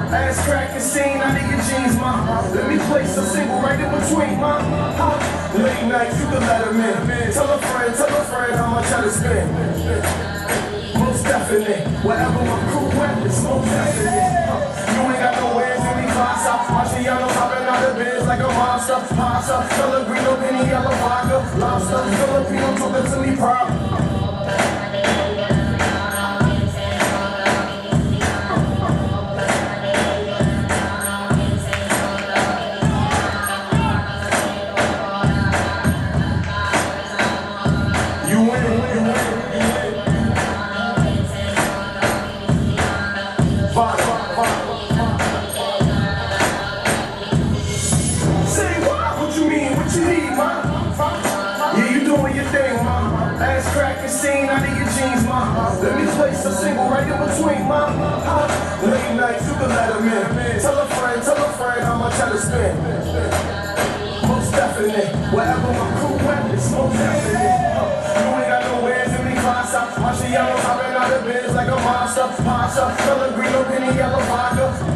Ass crackin' scene out of your jeans, ma. Let me place a single right in between, ma. Late nights, you can let them in. Tell a friend how much I spend. Most definite, whatever my crew went, it's most definite. You ain't got no hands in me, class up. Marciano popping out the biz like a monster. Pasta, Pellegrino, penny, yellow vodka. Lobster, Filipino, talking to me proper. Let me place a single right in between, ma. Late nights, you can let them in. Tell a friend how much I spend. Most definite, whatever my crew went, it's most definite. You ain't got no hands in me, class up. Marciano popping out the biz like a monster. Pasta, Pellegrino, penny, yellow vodka.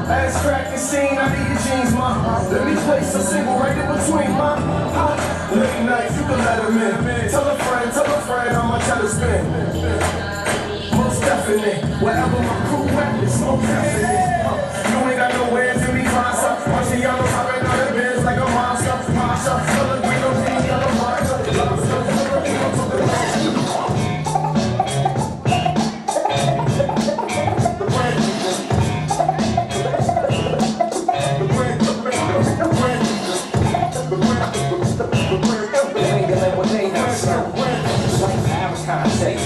Ass crackin' scene out of your jeans, ma. Let me place a single right in between, ma. Late nights, you can let them in. Tell a friend how much I spend. Most definite, whatever my crew went, it's most definite. You ain't got no hands in me, class up. Marciano popping out the biz like a monster. Pasta, Pellegrino, penny, yellow vodka. Lobster, Filipino, talking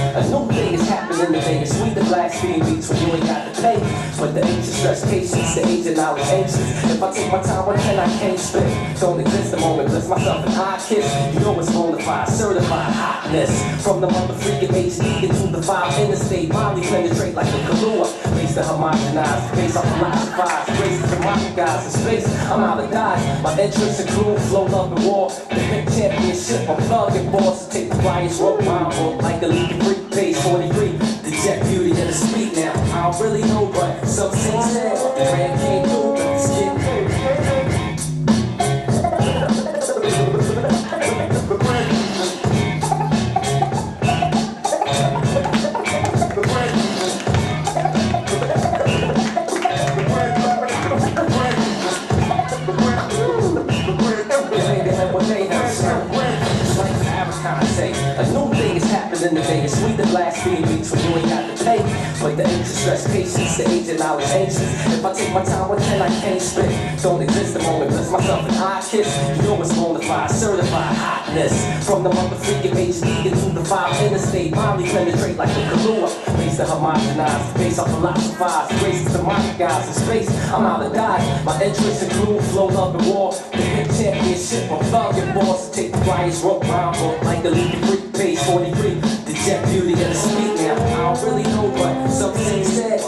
a new thing is happening today. It's sweet the blasphemy beats when you ain't got to pay. But the ancient stress patience, the age and knowledge anxious. If I take my time, what can I can't spit? Don't exist a moment, bless myself an eye kiss. You know it's bonafide, certified hotness. From the mother freaking HD into the five interstate, finally penetrate like a Kahlua. Race to homogenize, face off philosophize, race to my guys in space. I'm out of dodge. My entrance and crew flow up and war. The hip championship, I'm plugging balls to take the flyers, rope round, rope like the lead freak page 43. The jet beauty and the speed now. I don't really know, but some things said the grand came through, but it's getting today. It's sweet the blasphemy beats when you ain't got to pay. But the ancient stress patience, the age and knowledge anxious. If I take my time, what can I can't spit? Don't exist a moment, bless myself an eye kiss. You know it's bonafide, certified hotness. From the mother freaking HD into the five interstate, finally penetrate like a Kahlua. Race to homogenize, face off philosophize, race to my guys in space. I'm out of dodge. My entrance and crew flow up and war. The hip championship, I'm thugging balls to take the flyers, rope round, rope like the lead freak page 43. The jet beauty and the speed now. I don't really know, but something said.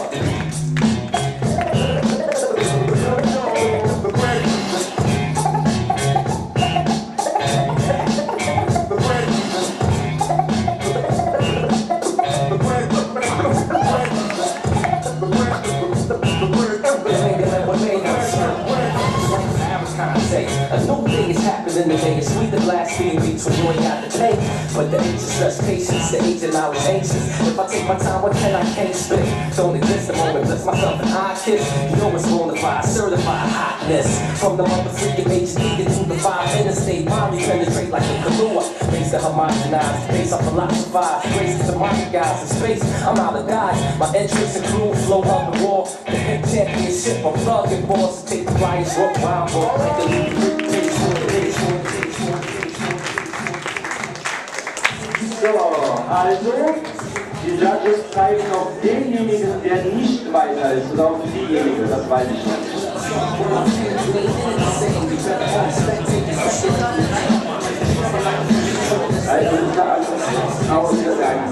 A new thing is happening today. It's sweet the blasphemy beats when you ain't got to pay. But the ancient stress patience, the age and knowledge anxious. If I take my time, what can I can't spit? Don't exist a moment, bless myself an eye kiss. You know it's bonafide, certified hotness. From the mother freaking HD into the five interstate, finally penetrate like a Kahlua. Race to homogenize, face off philosophize, race to my guys in space. I'm out of dodge. My entrance and crew flow up and war. The hip championship, I'm thugging balls to take the flyers, rope round, rope like a lead freak page. So, how you doing? Die Judges zeigen auf denjenigen, der nicht weiter ist, oder auf diejenige, das weiß ich nicht. Also, das ist alles ausgegangen.